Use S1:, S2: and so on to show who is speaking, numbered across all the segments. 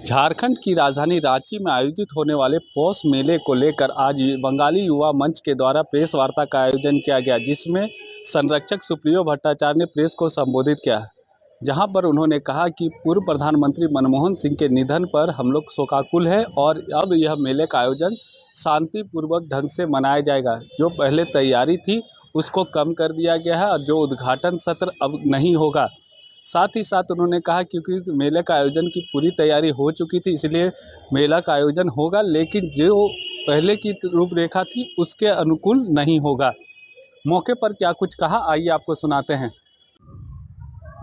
S1: झारखंड की राजधानी रांची में आयोजित होने वाले पौष मेले को लेकर आज बंगाली युवा मंच के द्वारा प्रेस वार्ता का आयोजन किया गया, जिसमें संरक्षक सुप्रियो भट्टाचार्य ने प्रेस को संबोधित किया, जहां पर उन्होंने कहा कि पूर्व प्रधानमंत्री मनमोहन सिंह के निधन पर हम लोग शोकाकुल है और अब यह मेले का आयोजन शांतिपूर्वक ढंग से मनाया जाएगा। जो पहले तैयारी थी उसको कम कर दिया गया है और जो उद्घाटन सत्र अब नहीं होगा। साथ ही साथ उन्होंने कहा क्योंकि मेले का आयोजन की पूरी तैयारी हो चुकी थी, इसलिए मेला का आयोजन होगा, लेकिन जो पहले की रूपरेखा थी उसके अनुकूल नहीं होगा। मौके पर क्या कुछ कहा, आइए आपको सुनाते हैं।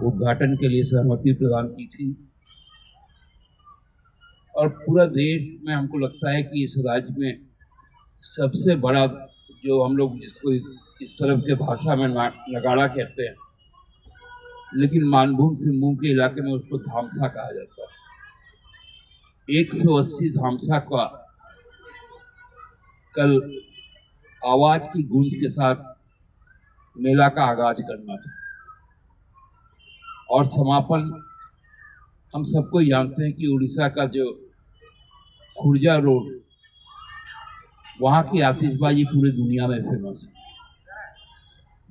S2: उद्घाटन के लिए सहमति प्रदान की थी और पूरा देश में हमको लगता है कि इस राज्य में सबसे बड़ा जो हम लोग जिसको इस तरफ के भाषा में नगाड़ा कहते हैं, लेकिन मानभूम से मुंह के इलाके में उसको धामसा कहा जाता है। 180 धामसा का कल आवाज की गूंज के साथ मेला का आगाज करना था और समापन हम सबको जानते हैं कि उड़ीसा का जो खुर्जा रोड, वहाँ की आतिशबाजी पूरी दुनिया में फेमस है।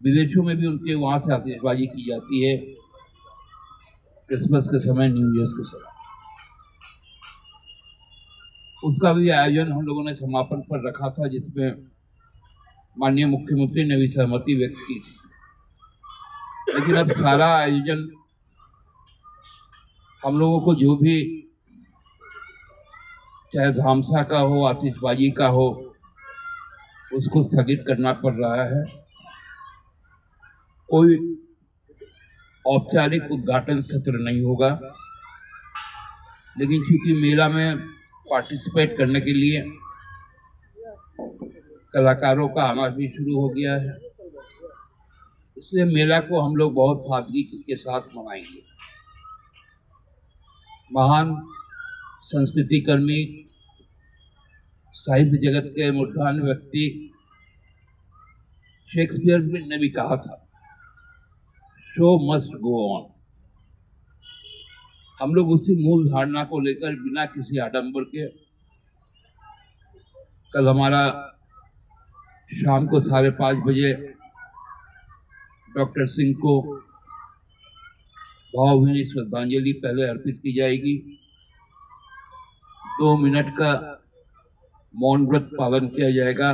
S2: विदेशों में भी उनके वहाँ से आतिशबाजी की जाती है क्रिसमस के समय, न्यू ईयर के समय। उसका भी आयोजन हम लोगों ने समापन पर रखा था, जिसमें माननीय मुख्यमंत्री ने भी सहमति व्यक्त की थी। लेकिन अब सारा आयोजन हम लोगों को जो भी, चाहे धामसा का हो, आतिशबाजी का हो, उसको स्थगित करना पड़ रहा है। कोई औपचारिक उद्घाटन सत्र नहीं होगा, लेकिन चूंकि मेला में पार्टिसिपेट करने के लिए कलाकारों का आना भी शुरू हो गया है, इसलिए मेला को हम लोग बहुत सादगी के साथ मनाएंगे। महान संस्कृति कर्मी, साहित्य जगत के मूर्धन्य व्यक्ति शेक्सपियर ने भी कहा था, शो मस्ट गो ऑन। हम लोग उसी मूल धारणा को लेकर बिना किसी आडंबर के कल हमारा शाम को 5:30 बजे डॉक्टर सिंह को भावभीनी श्रद्धांजलि पहले अर्पित की जाएगी। 2 मिनट का मौन व्रत पालन किया जाएगा।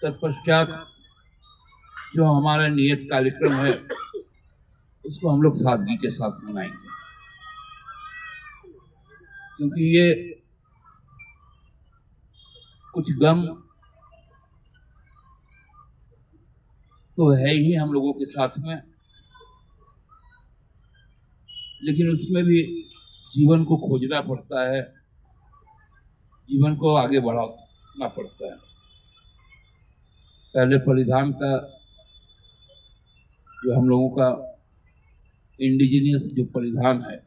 S2: तत्पश्चात जो हमारा नियत कार्यक्रम है उसको हम लोग सादगी के साथ मनाएंगे, क्योंकि ये कुछ गम तो है ही हम लोगों के साथ में, लेकिन उसमें भी जीवन को खोजना पड़ता है, जीवन को आगे बढ़ाना पड़ता है। पहले परिधान का जो हम लोगों का इंडिजिनियस जो परिधान है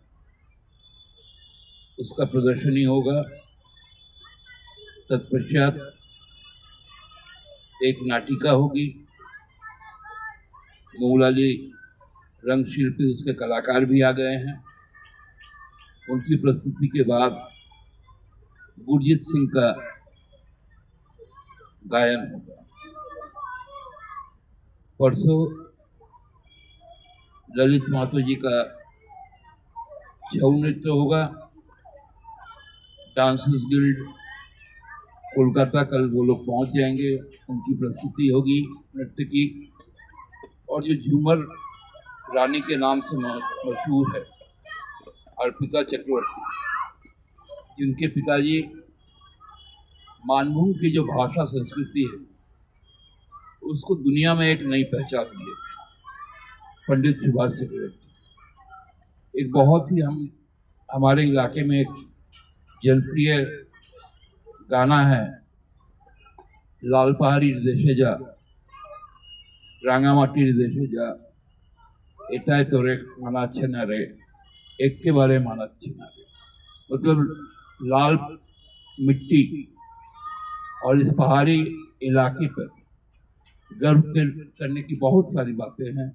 S2: उसका प्रदर्शन ही होगा। तत्पश्चात एक नाटिका होगी। मौलाली रंग शिल्पी, उसके कलाकार भी आ गए हैं। उनकी प्रस्तुति के बाद गुरजीत सिंह का गायन होगा। परसों ललित महतो जी का छऊ नृत्य होगा। डांसर्स गिल्ड कोलकाता कल वो लोग पहुंच जाएंगे, उनकी प्रस्तुति होगी नृत्य की। और जो झूमर रानी के नाम से मशहूर है, अर्पिता चक्रवर्ती, जिनके पिताजी मानभूम की जो भाषा संस्कृति है उसको दुनिया में एक नई पहचान दिए थे, पंडित सुभाष चक्रवर्ती। एक बहुत ही हमारे इलाके में एक जनप्रिय गाना है, लाल पहाड़ी देशे जा, रांगामाटी देशे जा, एताय तोरे माना अच्छे न रे, एक के बारे माना अच्छे न रे। मतलब लाल मिट्टी और इस पहाड़ी इलाके पर गर्व करने की बहुत सारी बातें हैं।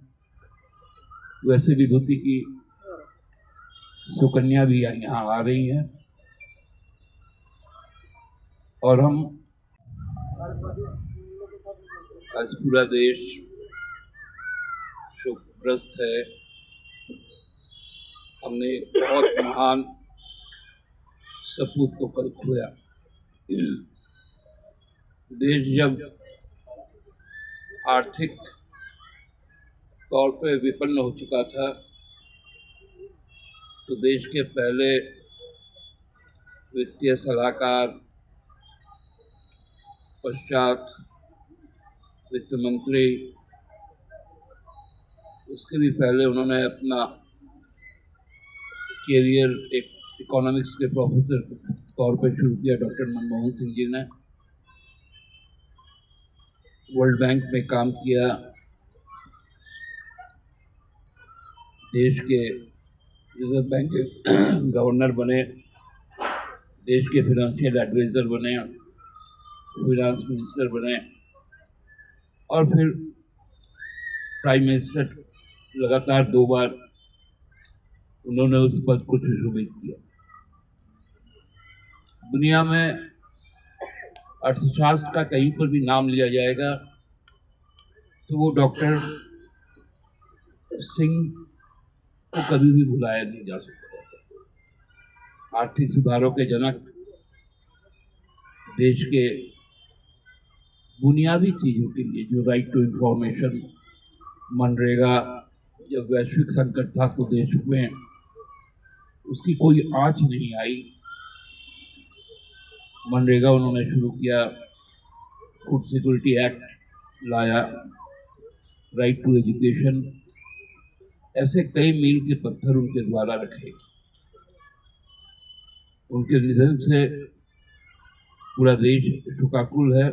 S2: वैसे विभूति की सुकन्या भी यहाँ आ रही हैं और हम आज पूरा देश शोकग्रस्त है। हमने एक बहुत महान सपूत को कल खोया। देश जब आर्थिक तौर पे विपन्न हो चुका था तो देश के पहले वित्तीय सलाहकार, पश्चात वित्त मंत्री, उसके भी पहले उन्होंने अपना कैरियर एक इकोनॉमिक्स के प्रोफेसर के तौर पर शुरू किया। डॉक्टर मनमोहन सिंह जी ने वर्ल्ड बैंक में काम किया, देश के रिजर्व बैंक के गवर्नर बने, देश के फिनेंशियल एडवाइजर बने, फिनांस मिनिस्टर बने और फिर प्राइम मिनिस्टर लगातार 2 बार उन्होंने उस पद को सुशोभित किया। दुनिया में अर्थशास्त्र का कहीं पर भी नाम लिया जाएगा तो वो डॉक्टर सिंह को कभी भी भुलाया नहीं जा सकता। आर्थिक सुधारों के जनक, देश के बुनियादी चीजों के लिए जो राइट टू इंफॉर्मेशन, मनरेगा, जब वैश्विक संकट था तो देश में उसकी कोई आंच नहीं आई। मनरेगा उन्होंने शुरू किया, फूड सिक्योरिटी एक्ट लाया, राइट टू एजुकेशन, ऐसे कई मील के पत्थर उनके द्वारा रखे। उनके निधन से पूरा देश शोकाकुल है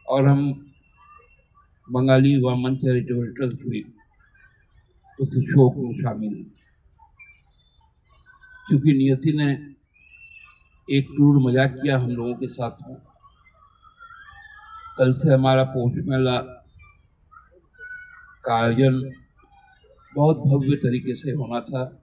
S2: और हम बंगाली युवा मंच चैरिटेबल ट्रस्ट भी उस शोक में शामिल हैं। क्योंकि नियति ने एक क्रूर मजाक किया हम लोगों के साथ में। कल से हमारा पोष मेला का आयोजन बहुत भव्य तरीके से होना था।